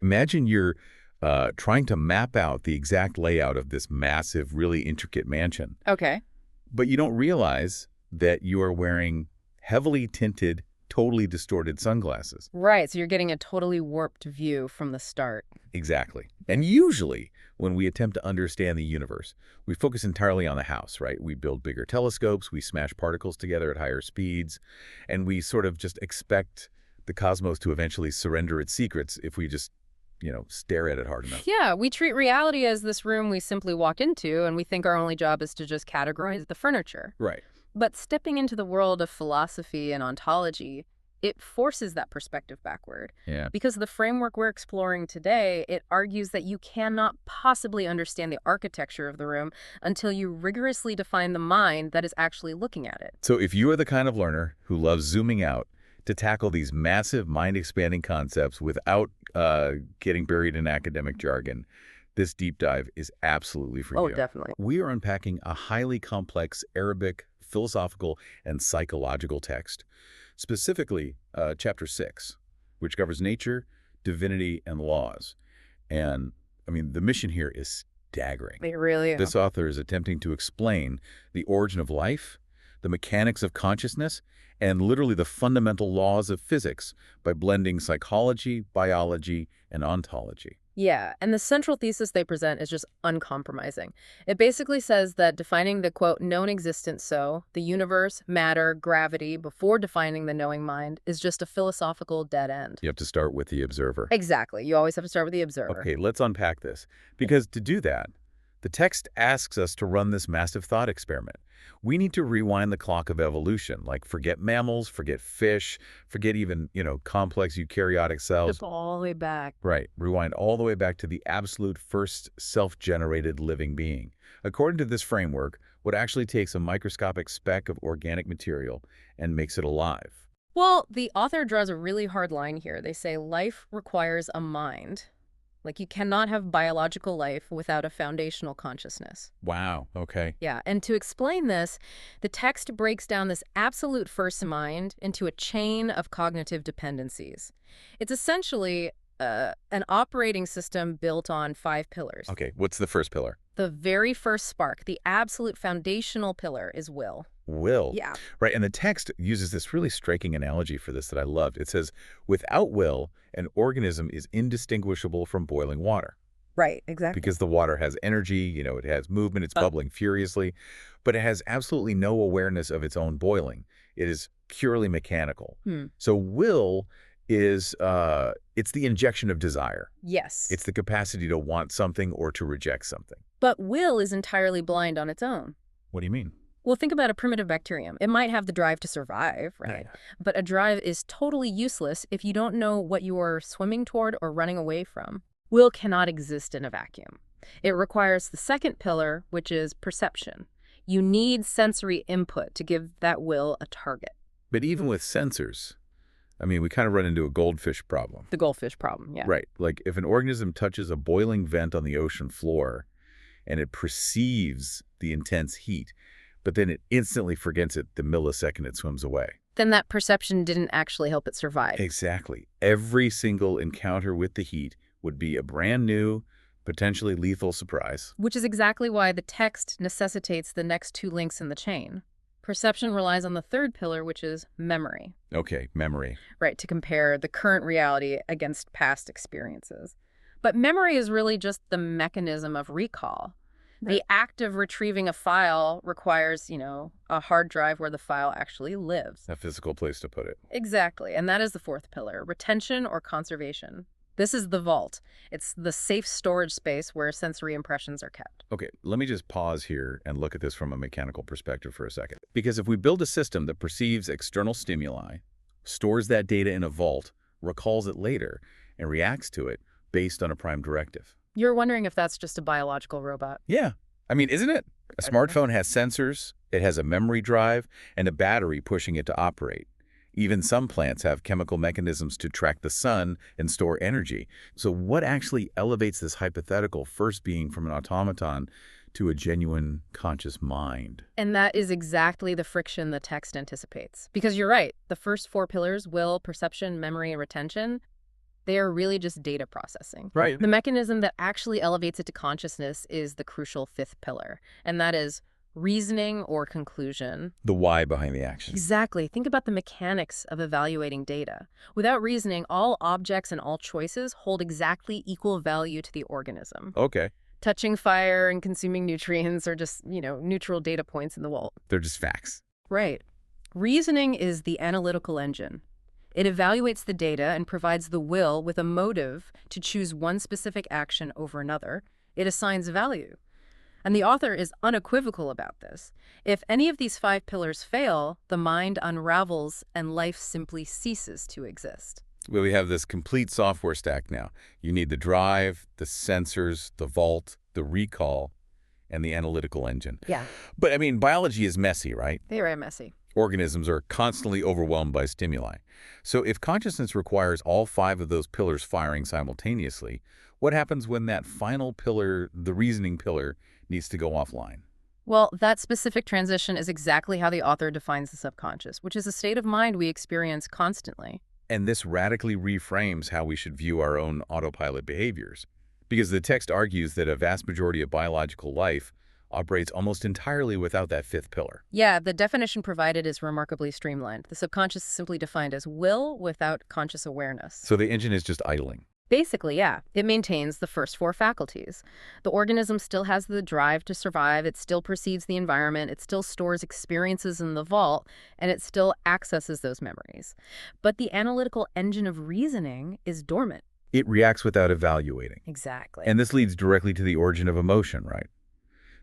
Imagine you're trying to map out the exact layout of this massive, really intricate mansion, Okay. but you don't realize that you are wearing heavily tinted, totally distorted sunglasses. Right, so you're getting a totally warped view from the start. Exactly. And usually, when we attempt to understand the universe, we focus entirely on the house, right? We build bigger telescopes, we smash particles together at higher speeds, and we sort of just expect the cosmos to eventually surrender its secrets if we just, stare at it hard enough. Yeah, we treat reality as this room we simply walk into, and we think our only job is to just categorize the furniture. Right. But stepping into the world of philosophy and ontology, it forces that perspective backward. Yeah. Because the framework we're exploring today, it argues that you cannot possibly understand the architecture of the room until you rigorously define the mind that is actually looking at it. So if you are the kind of learner who loves zooming out to tackle these massive mind-expanding concepts without getting buried in academic jargon, this deep dive is absolutely for you. Definitely. We are unpacking a highly complex Arabic, philosophical, and psychological text, specifically Chapter 6, which covers nature, divinity, and laws. And, the mission here is staggering. They really are. This author is attempting to explain the origin of life, the mechanics of consciousness, and literally the fundamental laws of physics by blending psychology, biology, and ontology. Yeah, and the central thesis they present is just uncompromising. It basically says that defining the, quote, known existent so, the universe, matter, gravity, before defining the knowing mind is just a philosophical dead end. You have to start with the observer. Exactly. You always have to start with the observer. Okay, let's unpack this. Because to do that, the text asks us to run this massive thought experiment. We need to rewind the clock of evolution, like forget mammals, forget fish, forget even, complex eukaryotic cells. Just all the way back. Right. Rewind all the way back to the absolute first self-generated living being. According to this framework, what actually takes a microscopic speck of organic material and makes it alive. Well, the author draws a really hard line here. They say life requires a mind. Like, you cannot have biological life without a foundational consciousness. Wow. Okay. Yeah, and to explain this, the text breaks down this absolute first mind into a chain of cognitive dependencies. It's essentially an operating system built on 5 pillars. Okay. What's the first pillar? The very first spark, the absolute foundational pillar, is will. Will. Yeah. Right. And the text uses this really striking analogy for this that I loved. It says, without will, an organism is indistinguishable from boiling water. Right, exactly. Because the water has energy, it has movement, it's bubbling furiously, but it has absolutely no awareness of its own boiling. It is purely mechanical. So will is, it's the injection of desire. Yes. It's the capacity to want something or to reject something. But will is entirely blind on its own. What do you mean? Well, think about a primitive bacterium. It might have the drive to survive, right? Yeah. But a drive is totally useless if you don't know what you are swimming toward or running away from. Will cannot exist in a vacuum. It requires the second pillar, which is perception. You need sensory input to give that will a target. But even with sensors, we kind of run into a goldfish problem. The goldfish problem, yeah. Right. Like if an organism touches a boiling vent on the ocean floor and it perceives the intense heat, but then it instantly forgets it the millisecond it swims away. Then that perception didn't actually help it survive. Exactly. Every single encounter with the heat would be a brand new, potentially lethal surprise. Which is exactly why the text necessitates the next 2 links in the chain. Perception relies on the third pillar, which is memory. Okay, memory. Right, to compare the current reality against past experiences. But memory is really just the mechanism of recall. The act of retrieving a file requires, a hard drive where the file actually lives. A physical place to put it. Exactly. And that is the fourth pillar, retention or conservation. This is the vault. It's the safe storage space where sensory impressions are kept. Okay, let me just pause here and look at this from a mechanical perspective for a second. Because if we build a system that perceives external stimuli, stores that data in a vault, recalls it later, and reacts to it based on a prime directive. You're wondering if that's just a biological robot. Yeah. Isn't it? A smartphone has sensors, it has a memory drive, and a battery pushing it to operate. Even some plants have chemical mechanisms to track the sun and store energy. So what actually elevates this hypothetical first being from an automaton to a genuine conscious mind? And that is exactly the friction the text anticipates. Because you're right, the first 4 pillars, will, perception, memory, and retention, They are really just data processing. Right. The mechanism that actually elevates it to consciousness is the crucial fifth pillar, and that is reasoning or conclusion. The why behind the action. Exactly. Think about the mechanics of evaluating data. Without reasoning, all objects and all choices hold exactly equal value to the organism. Okay. Touching fire and consuming nutrients are just, neutral data points in the world. They're just facts. Right. Reasoning is the analytical engine. It evaluates the data and provides the will with a motive to choose one specific action over another. It assigns value. And the author is unequivocal about this. If any of these 5 pillars fail, the mind unravels and life simply ceases to exist. Well, we have this complete software stack now. You need the drive, the sensors, the vault, the recall, and the analytical engine. Yeah. But, biology is messy, right? Very messy. Organisms are constantly overwhelmed by stimuli. So if consciousness requires all 5 of those pillars firing simultaneously, what happens when that final pillar, the reasoning pillar, needs to go offline? Well, that specific transition is exactly how the author defines the subconscious, which is a state of mind we experience constantly. And this radically reframes how we should view our own autopilot behaviors. Because the text argues that a vast majority of biological life operates almost entirely without that 5th pillar. Yeah, the definition provided is remarkably streamlined. The subconscious is simply defined as will without conscious awareness. So the engine is just idling. Basically, yeah. It maintains the first 4 faculties. The organism still has the drive to survive, it still perceives the environment, it still stores experiences in the vault, and it still accesses those memories. But the analytical engine of reasoning is dormant. It reacts without evaluating. Exactly. And this leads directly to the origin of emotion, right?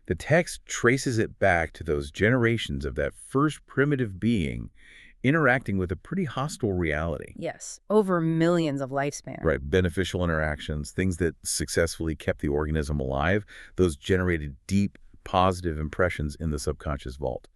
The text traces it back to those generations of that first primitive being interacting with a pretty hostile reality. Yes, over millions of lifespans. Right, beneficial interactions, things that successfully kept the organism alive, those generated deep, positive impressions in the subconscious vault.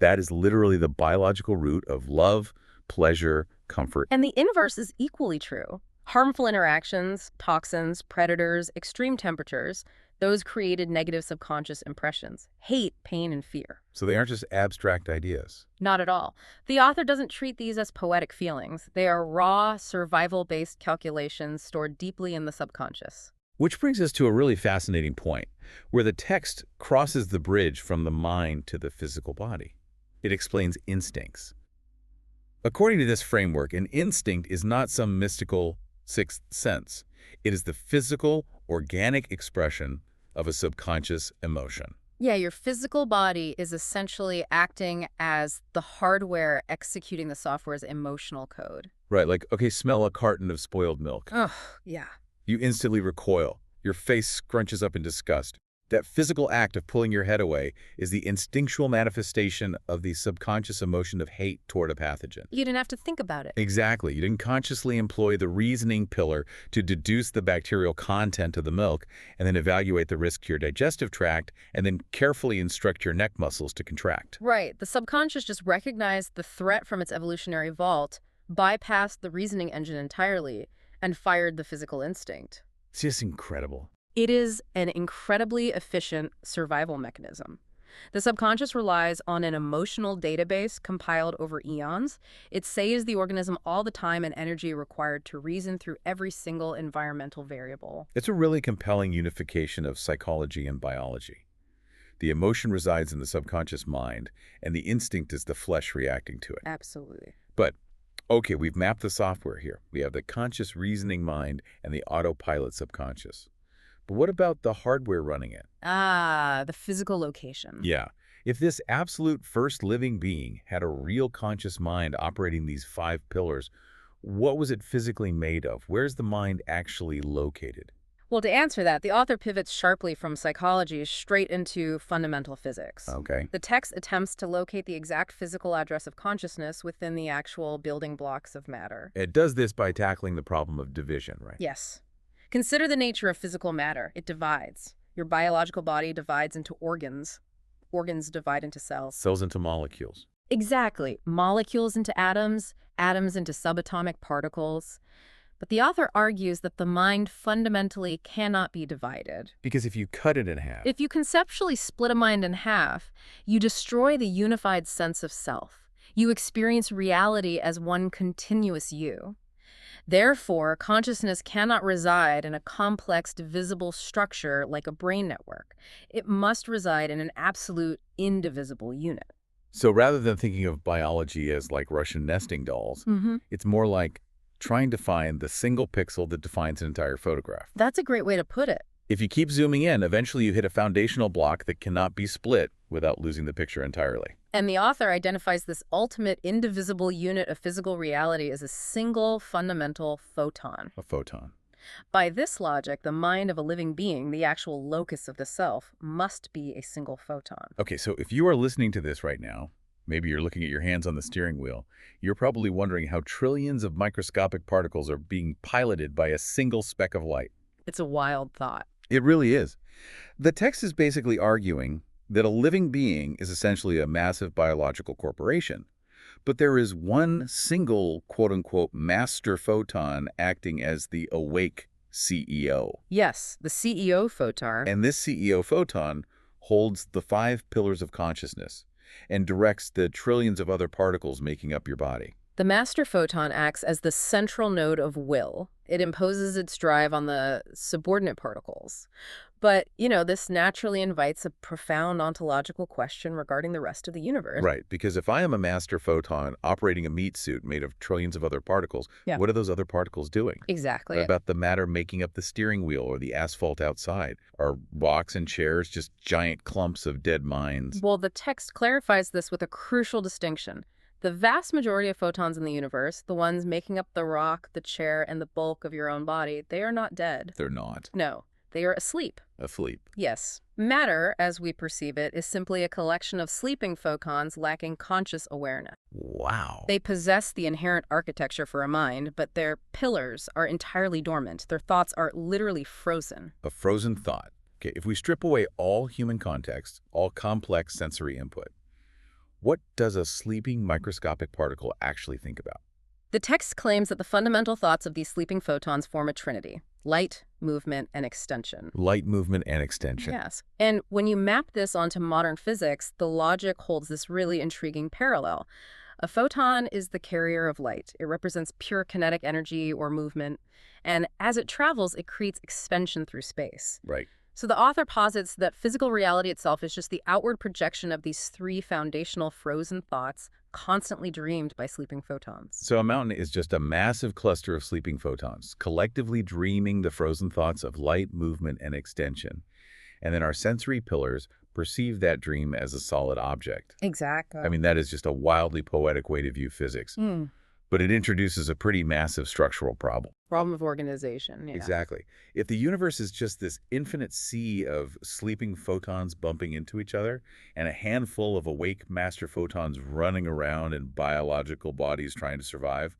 That is literally the biological root of love, pleasure, comfort. And the inverse is equally true. Harmful interactions, toxins, predators, extreme temperatures, those created negative subconscious impressions, hate, pain, and fear. So they aren't just abstract ideas. Not at all. The author doesn't treat these as poetic feelings. They are raw, survival-based calculations stored deeply in the subconscious. Which brings us to a really fascinating point, where the text crosses the bridge from the mind to the physical body. It explains instincts. According to this framework, an instinct is not some mystical sixth sense. It is the physical, organic expression of a subconscious emotion. Yeah, your physical body is essentially acting as the hardware executing the software's emotional code. Right, like, okay, smell a carton of spoiled milk. Ugh, yeah. You instantly recoil. Your face scrunches up in disgust. That physical act of pulling your head away is the instinctual manifestation of the subconscious emotion of hate toward a pathogen. You didn't have to think about it. Exactly. You didn't consciously employ the reasoning pillar to deduce the bacterial content of the milk and then evaluate the risk to your digestive tract and then carefully instruct your neck muscles to contract. Right. The subconscious just recognized the threat from its evolutionary vault, bypassed the reasoning engine entirely, and fired the physical instinct. It's just incredible. It is an incredibly efficient survival mechanism. The subconscious relies on an emotional database compiled over eons. It saves the organism all the time and energy required to reason through every single environmental variable. It's a really compelling unification of psychology and biology. The emotion resides in the subconscious mind, and the instinct is the flesh reacting to it. Absolutely. But, okay, we've mapped the software here. We have the conscious reasoning mind and the autopilot subconscious. But what about the hardware running it? Ah, the physical location. Yeah. If this absolute first living being had a real conscious mind operating these 5 pillars, what was it physically made of? Where's the mind actually located? Well, to answer that, the author pivots sharply from psychology straight into fundamental physics. Okay. The text attempts to locate the exact physical address of consciousness within the actual building blocks of matter. It does this by tackling the problem of division, right? Yes. Consider the nature of physical matter. It divides. Your biological body divides into organs. Organs divide into cells. Cells into molecules. Exactly. Molecules into atoms, atoms into subatomic particles. But the author argues that the mind fundamentally cannot be divided. Because if you cut it in half... If you conceptually split a mind in half, you destroy the unified sense of self. You experience reality as one continuous you. Therefore, consciousness cannot reside in a complex, divisible structure like a brain network. It must reside in an absolute, indivisible unit. So rather than thinking of biology as like Russian nesting dolls, it's more like trying to find the single pixel that defines an entire photograph. That's a great way to put it. If you keep zooming in, eventually you hit a foundational block that cannot be split without losing the picture entirely. And the author identifies this ultimate indivisible unit of physical reality as a single fundamental photon. A photon. By this logic, the mind of a living being, the actual locus of the self, must be a single photon. Okay, so if you are listening to this right now, maybe you're looking at your hands on the steering wheel, you're probably wondering how trillions of microscopic particles are being piloted by a single speck of light. It's a wild thought. It really is. The text is basically arguing that a living being is essentially a massive biological corporation. But there is one single, quote-unquote, master photon acting as the awake CEO. Yes, the CEO photon. And this CEO photon holds the 5 pillars of consciousness and directs the trillions of other particles making up your body. The master photon acts as the central node of will. It imposes its drive on the subordinate particles. But, this naturally invites a profound ontological question regarding the rest of the universe. Right, because if I am a master photon operating a meat suit made of trillions of other particles, what are those other particles doing? Exactly. What about the matter making up the steering wheel or the asphalt outside? Are rocks and chairs just giant clumps of dead minds? Well, the text clarifies this with a crucial distinction. The vast majority of photons in the universe, the ones making up the rock, the chair, and the bulk of your own body, they are not dead. They're not. No, they are asleep. Asleep. Yes. Matter, as we perceive it, is simply a collection of sleeping photons lacking conscious awareness. Wow. They possess the inherent architecture for a mind, but their pillars are entirely dormant. Their thoughts are literally frozen. A frozen thought. Okay, if we strip away all human context, all complex sensory input, what does a sleeping microscopic particle actually think about? The text claims that the fundamental thoughts of these sleeping photons form a trinity: light, movement, and extension. Light, movement, and extension. Yes. And when you map this onto modern physics, the logic holds this really intriguing parallel. A photon is the carrier of light. It represents pure kinetic energy or movement. And as it travels, it creates expansion through space. Right. So the author posits that physical reality itself is just the outward projection of these 3 foundational frozen thoughts constantly dreamed by sleeping photons. So a mountain is just a massive cluster of sleeping photons, collectively dreaming the frozen thoughts of light, movement, and extension. And then our sensory pillars perceive that dream as a solid object. Exactly. I mean, that is just a wildly poetic way to view physics. But it introduces a pretty massive structural problem. Problem of organization, yeah. Exactly. If the universe is just this infinite sea of sleeping photons bumping into each other and a handful of awake master photons running around in biological bodies trying to survive,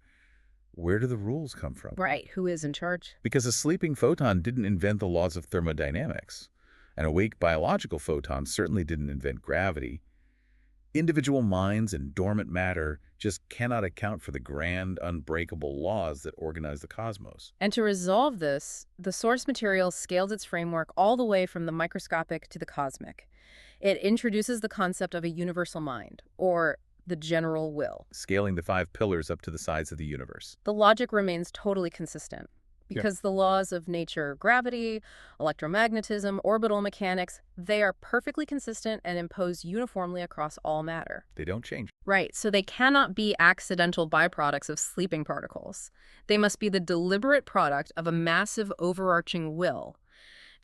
where do the rules come from? Right. Who is in charge? Because a sleeping photon didn't invent the laws of thermodynamics. An awake biological photon certainly didn't invent gravity. Individual minds and dormant matter just cannot account for the grand, unbreakable laws that organize the cosmos. And to resolve this, the source material scales its framework all the way from the microscopic to the cosmic. It introduces the concept of a universal mind, or the general will. Scaling the 5 pillars up to the size of the universe. The logic remains totally consistent. Because the laws of nature, gravity, electromagnetism, orbital mechanics, they are perfectly consistent and imposed uniformly across all matter. They don't change. Right, so they cannot be accidental byproducts of sleeping particles. They must be the deliberate product of a massive overarching will.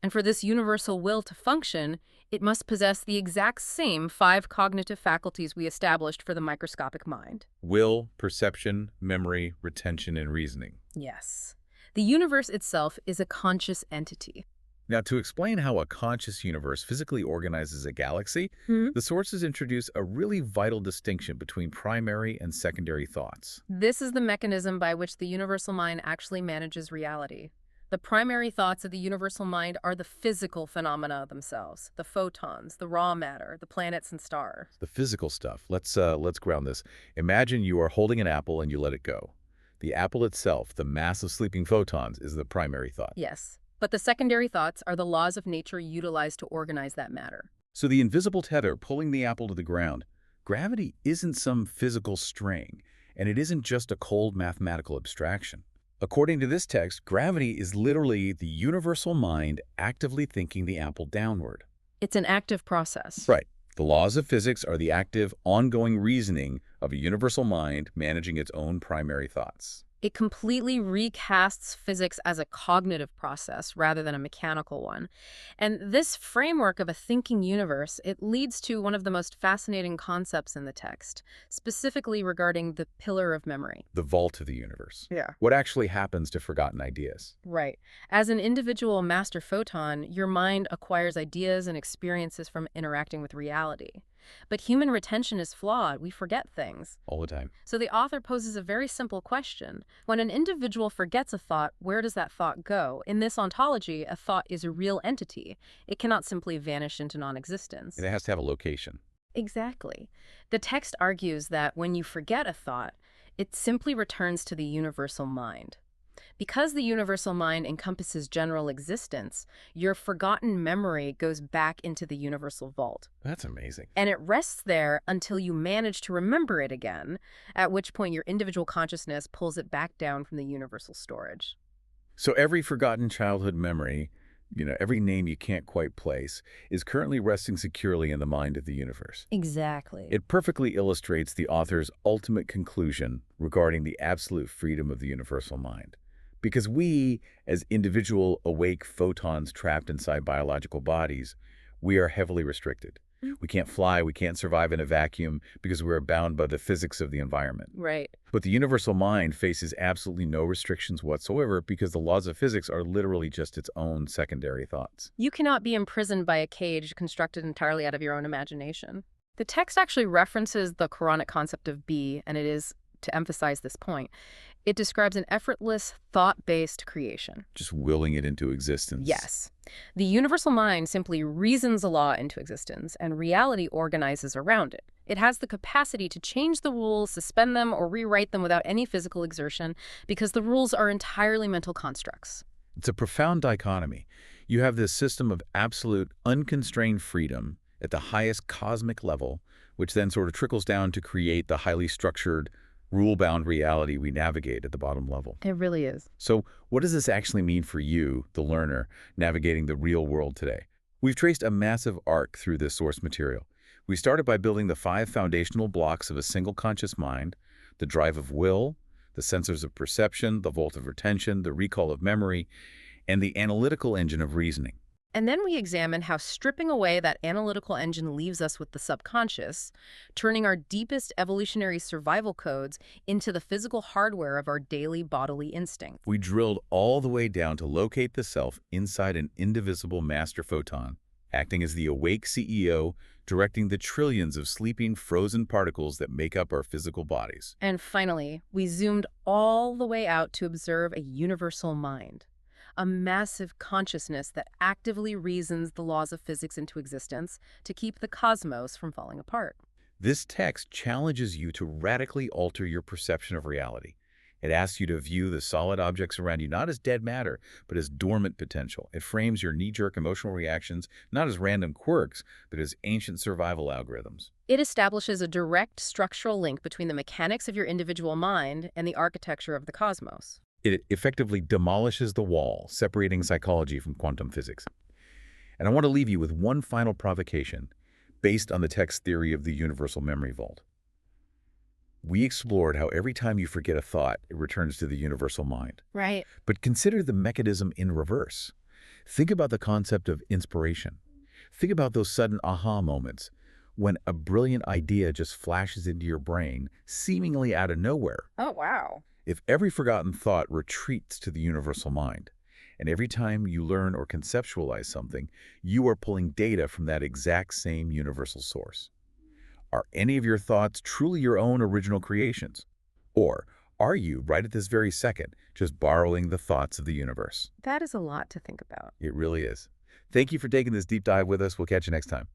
And for this universal will to function, it must possess the exact same 5 cognitive faculties we established for the microscopic mind. Will, perception, memory, retention, and reasoning. Yes. The universe itself is a conscious entity. Now, to explain how a conscious universe physically organizes a galaxy, the sources introduce a really vital distinction between primary and secondary thoughts. This is the mechanism by which the universal mind actually manages reality. The primary thoughts of the universal mind are the physical phenomena themselves, the photons, the raw matter, the planets and stars. The physical stuff. Let's ground this. Imagine you are holding an apple and you let it go. The apple itself, the mass of sleeping photons, is the primary thought. Yes, but the secondary thoughts are the laws of nature utilized to organize that matter. So the invisible tether pulling the apple to the ground, gravity isn't some physical string, and it isn't just a cold mathematical abstraction. According to this text, gravity is literally the universal mind actively thinking the apple downward. It's an active process. Right. The laws of physics are the active, ongoing reasoning of a universal mind managing its own primary thoughts. It completely recasts physics as a cognitive process rather than a mechanical one. And this framework of a thinking universe, it leads to one of the most fascinating concepts in the text, specifically regarding the pillar of memory. The vault of the universe. Yeah. What actually happens to forgotten ideas? Right. As an individual master photon, your mind acquires ideas and experiences from interacting with reality. But human retention is flawed. We forget things. All the time. So the author poses a very simple question. When an individual forgets a thought, where does that thought go? In this ontology, a thought is a real entity. It cannot simply vanish into non-existence. It has to have a location. Exactly. The text argues that when you forget a thought, it simply returns to the universal mind. Because the universal mind encompasses general existence, your forgotten memory goes back into the universal vault. That's amazing. And it rests there until you manage to remember it again, at which point your individual consciousness pulls it back down from the universal storage. So every forgotten childhood memory, every name you can't quite place, is currently resting securely in the mind of the universe. Exactly. It perfectly illustrates the author's ultimate conclusion regarding the absolute freedom of the universal mind. Because we, as individual awake photons trapped inside biological bodies, we are heavily restricted. We can't fly, we can't survive in a vacuum because we're bound by the physics of the environment. Right. But the universal mind faces absolutely no restrictions whatsoever because the laws of physics are literally just its own secondary thoughts. You cannot be imprisoned by a cage constructed entirely out of your own imagination. The text actually references the Quranic concept of be, and it is to emphasize this point. It describes an effortless, thought-based creation. Just willing it into existence. Yes. The universal mind simply reasons a law into existence, and reality organizes around it. It has the capacity to change the rules, suspend them, or rewrite them without any physical exertion, because the rules are entirely mental constructs. It's a profound dichotomy. You have this system of absolute, unconstrained freedom at the highest cosmic level, which then sort of trickles down to create the highly structured, rule-bound reality we navigate at the bottom level. It really is. So what does this actually mean for you, the learner, navigating the real world today? We've traced a massive arc through this source material. We started by building the 5 foundational blocks of a single conscious mind: the drive of will, the sensors of perception, the vault of retention, the recall of memory, and the analytical engine of reasoning. And then we examine how stripping away that analytical engine leaves us with the subconscious, turning our deepest evolutionary survival codes into the physical hardware of our daily bodily instincts. We drilled all the way down to locate the self inside an indivisible master photon, acting as the awake CEO, directing the trillions of sleeping, frozen particles that make up our physical bodies. And finally, we zoomed all the way out to observe a universal mind. A massive consciousness that actively reasons the laws of physics into existence to keep the cosmos from falling apart. This text challenges you to radically alter your perception of reality. It asks you to view the solid objects around you not as dead matter, but as dormant potential. It frames your knee-jerk emotional reactions not as random quirks, but as ancient survival algorithms. It establishes a direct structural link between the mechanics of your individual mind and the architecture of the cosmos. It effectively demolishes the wall, separating psychology from quantum physics. And I want to leave you with one final provocation based on the text theory of the universal memory vault. We explored how every time you forget a thought, it returns to the universal mind. Right. But consider the mechanism in reverse. Think about the concept of inspiration. Think about those sudden aha moments when a brilliant idea just flashes into your brain, seemingly out of nowhere. Oh, wow. If every forgotten thought retreats to the universal mind, and every time you learn or conceptualize something, you are pulling data from that exact same universal source. Are any of your thoughts truly your own original creations? Or are you, right at this very second, just borrowing the thoughts of the universe? That is a lot to think about. It really is. Thank you for taking this deep dive with us. We'll catch you next time.